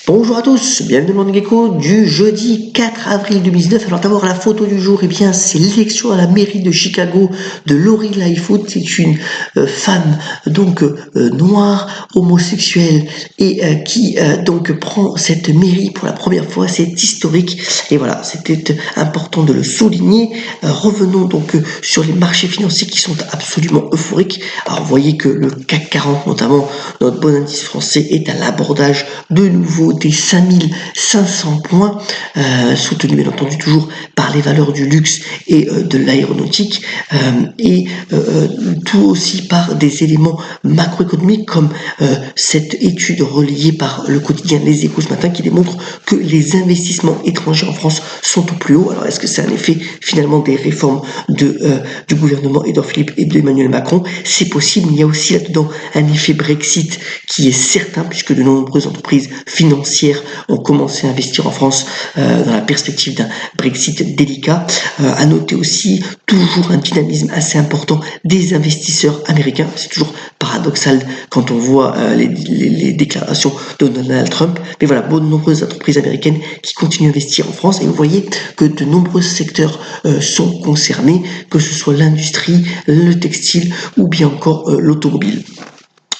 Bonjour à tous, bienvenue dans le Gecko du jeudi 4 avril 2019. Alors d'abord la photo du jour, c'est l'élection à la mairie de Chicago de Lori Lightfoot. C'est une femme noire, homosexuelle et qui donc prend cette mairie pour la première fois. C'est historique et voilà, c'était important de le souligner. Revenons donc sur les marchés financiers qui sont absolument euphoriques. Alors vous voyez que le CAC 40 notamment, notre bon indice français, est à l'abordage de nouveau des 5500 points, soutenu bien entendu toujours par les valeurs du luxe et de l'aéronautique, tout aussi par des éléments macroéconomiques comme cette étude relayée par le quotidien Les Échos ce matin qui démontre que les investissements étrangers en France sont au plus haut. Alors est-ce que c'est un effet finalement des réformes du gouvernement Édouard Philippe et d'Emmanuel Macron? C'est possible. Il y a aussi là-dedans un effet Brexit qui est certain puisque de nombreuses entreprises financières ont commencé à investir en France dans la perspective d'un Brexit délicat. À noter aussi toujours un dynamisme assez important des investisseurs américains. C'est toujours paradoxal quand on voit les déclarations de Donald Trump. Mais voilà, de nombreuses entreprises américaines qui continuent à investir en France. Et vous voyez que de nombreux secteurs sont concernés, que ce soit l'industrie, le textile ou bien encore l'automobile.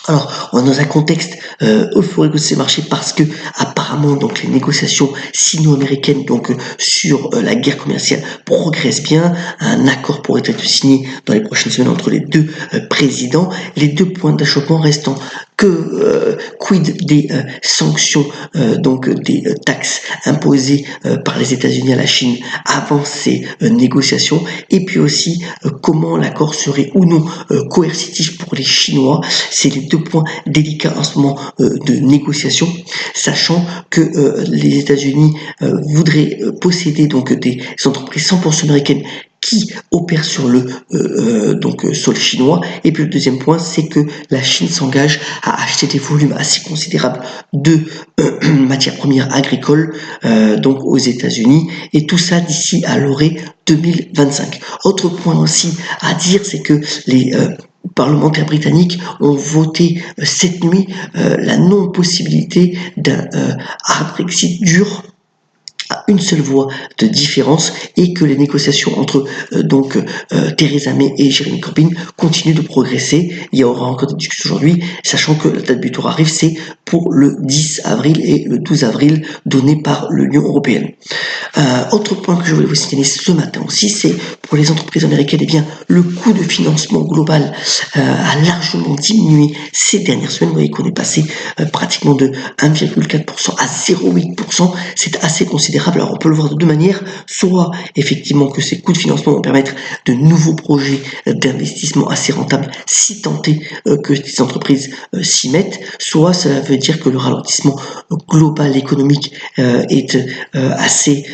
Alors, on est dans un contexte euphorique de ces marchés parce que apparemment donc les négociations sino-américaines sur la guerre commerciale progressent bien. Un accord pourrait être signé dans les prochaines semaines entre les deux présidents. Les deux points d'achoppement restant quid des sanctions, des taxes imposées par les États-Unis à la Chine avant ces négociations, et puis aussi comment l'accord serait ou non coercitif pour les Chinois. C'est les deux points délicats en ce moment de négociation, sachant que les États-Unis voudraient posséder des entreprises 100% américaines qui opère sur le sol chinois. Et puis le deuxième point, c'est que la Chine s'engage à acheter des volumes assez considérables de matières premières agricoles aux États-Unis, et tout ça d'ici à l'orée 2025. Autre point aussi à dire, c'est que les parlementaires britanniques ont voté cette nuit la non-possibilité d'un hard Brexit dur à une seule voix de différence, et que les négociations entre Theresa May et Jeremy Corbyn continuent de progresser. Il y aura encore des discussions aujourd'hui, sachant que la date butoir arrive, c'est pour le 10 avril et le 12 avril donné par l'Union européenne. Autre point que je voulais vous signaler ce matin aussi, c'est pour les entreprises américaines, le coût de financement global a largement diminué ces dernières semaines. Vous voyez qu'on est passé pratiquement de 1,4% à 0,8%. C'est assez considérable. Alors on peut le voir de deux manières, soit effectivement que ces coûts de financement vont permettre de nouveaux projets d'investissement assez rentables si tant est que ces entreprises s'y mettent, soit cela veut dire que le ralentissement global économique est assez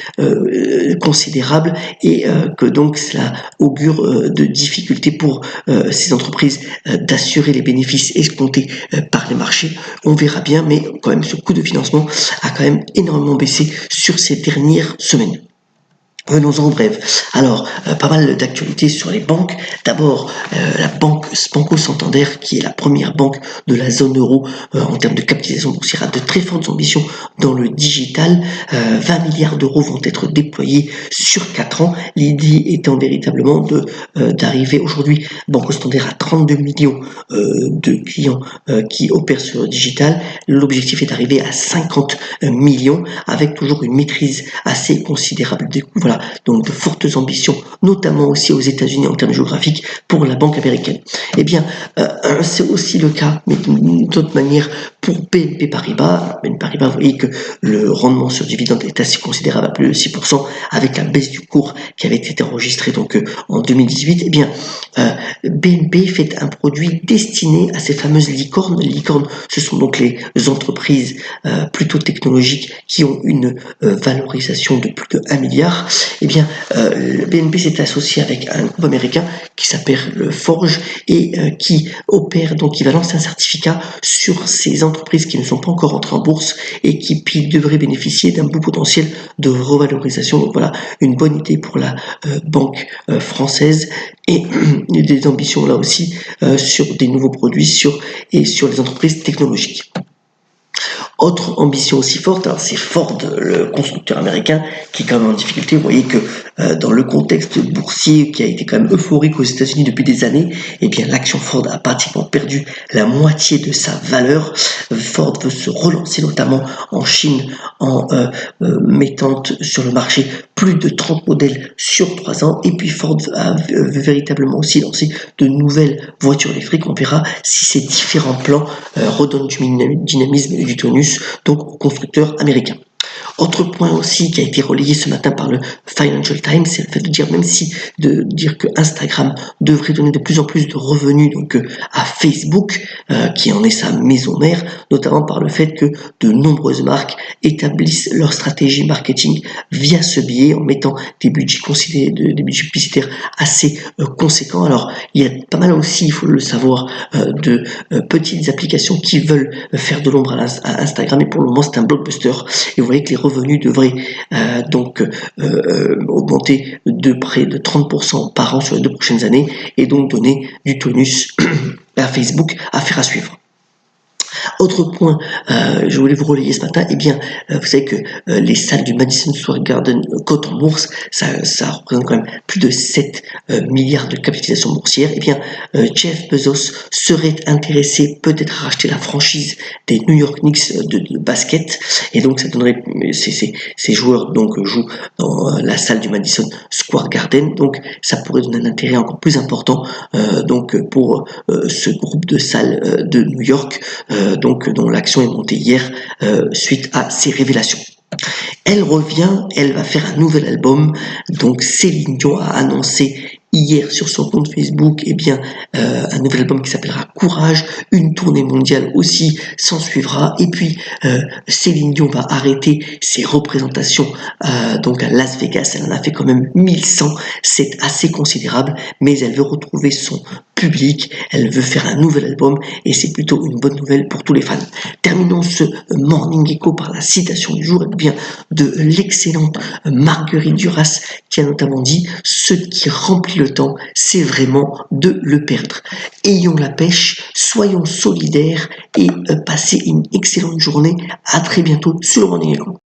considérable, et que donc cela augure de difficultés pour ces entreprises d'assurer les bénéfices escomptés par les marchés. On verra bien, mais quand même ce coût de financement a quand même énormément baissé sur ces dernières semaines. Venons-en au bref. Alors, pas mal d'actualités sur les banques. D'abord, la banque Banco Santander, qui est la première banque de la zone euro en termes de capitalisation boursière, a de très fortes ambitions dans le digital. 20 milliards d'euros vont être déployés sur 4 ans. L'idée étant véritablement d'arriver aujourd'hui, Banco Santander a 32 millions de clients qui opèrent sur le digital. L'objectif est d'arriver à 50 millions avec toujours une maîtrise assez considérable des coûts. Voilà, donc de fortes ambitions, notamment aussi aux États-Unis en termes géographiques pour la banque américaine. C'est aussi le cas, mais d'une autre manière, pour BNP Paribas. BNP Paribas, vous voyez que le rendement sur dividende est assez considérable, à plus de 6%, avec la baisse du cours qui avait été enregistrée en 2018. BNP fait un produit destiné à ces fameuses licornes. Les licornes, ce sont donc les entreprises plutôt technologiques qui ont une valorisation de plus de 1 milliard. Le BNP s'est associé avec un groupe américain qui s'appelle Forge et qui opère, qui va lancer un certificat sur ces entreprises qui ne sont pas encore entrées en bourse et qui devraient bénéficier d'un beau potentiel de revalorisation. Donc voilà, une bonne idée pour la banque française, et des ambitions là aussi sur des nouveaux produits sur les entreprises technologiques. Autre ambition aussi forte, alors c'est Ford, le constructeur américain, qui est quand même en difficulté. Vous voyez que dans le contexte boursier qui a été quand même euphorique aux États-Unis depuis des années, eh bien l'action Ford a pratiquement perdu la moitié de sa valeur. Ford veut se relancer notamment en Chine en mettant sur le marché plus de 30 modèles sur 3 ans. Et puis Ford veut véritablement aussi lancer de nouvelles voitures électriques. On verra si ces différents plans redonnent du dynamisme et du tonus donc aux constructeurs américains. Autre point aussi qui a été relayé ce matin par le Financial Times, c'est le fait de dire que Instagram devrait donner de plus en plus de revenus donc à Facebook, qui en est sa maison mère, notamment par le fait que de nombreuses marques établissent leur stratégie marketing via ce biais en mettant des budgets publicitaires assez conséquents. Alors il y a pas mal aussi, il faut le savoir, de petites applications qui veulent faire de l'ombre à Instagram, et pour le moment c'est un blockbuster, et vous voyez que les revenus devraient augmenter de près de 30% par an sur les 2 prochaines années, et donc donner du tonus à Facebook, à faire à suivre. Autre point, je voulais vous relayer ce matin, eh bien, vous savez que les salles du Madison Square Garden cotent en bourse, ça représente quand même plus de 7 milliards de capitalisation boursière. Eh bien, Jeff Bezos serait intéressé peut-être à racheter la franchise des New York Knicks de basket, et donc ça donnerait, ces joueurs donc jouent dans la salle du Madison Square Garden, donc ça pourrait donner un intérêt encore plus important donc pour ce groupe de salles de New York, donc dont l'action est montée hier suite à ces révélations. Elle revient, elle va faire un nouvel album, donc Céline Dion a annoncé hier sur son compte Facebook un nouvel album qui s'appellera Courage, une tournée mondiale aussi s'en suivra, et puis Céline Dion va arrêter ses représentations donc à Las Vegas, elle en a fait quand même 1100, c'est assez considérable, mais elle veut retrouver son public, elle veut faire un nouvel album, et c'est plutôt une bonne nouvelle pour tous les fans. Terminons ce Morning Echo par la citation du jour, de l'excellente Marguerite Duras, qui a notamment dit « Ce qui remplit le temps, c'est vraiment de le perdre ». Ayons la pêche, soyons solidaires et passez une excellente journée. À très bientôt sur le Morning Echo.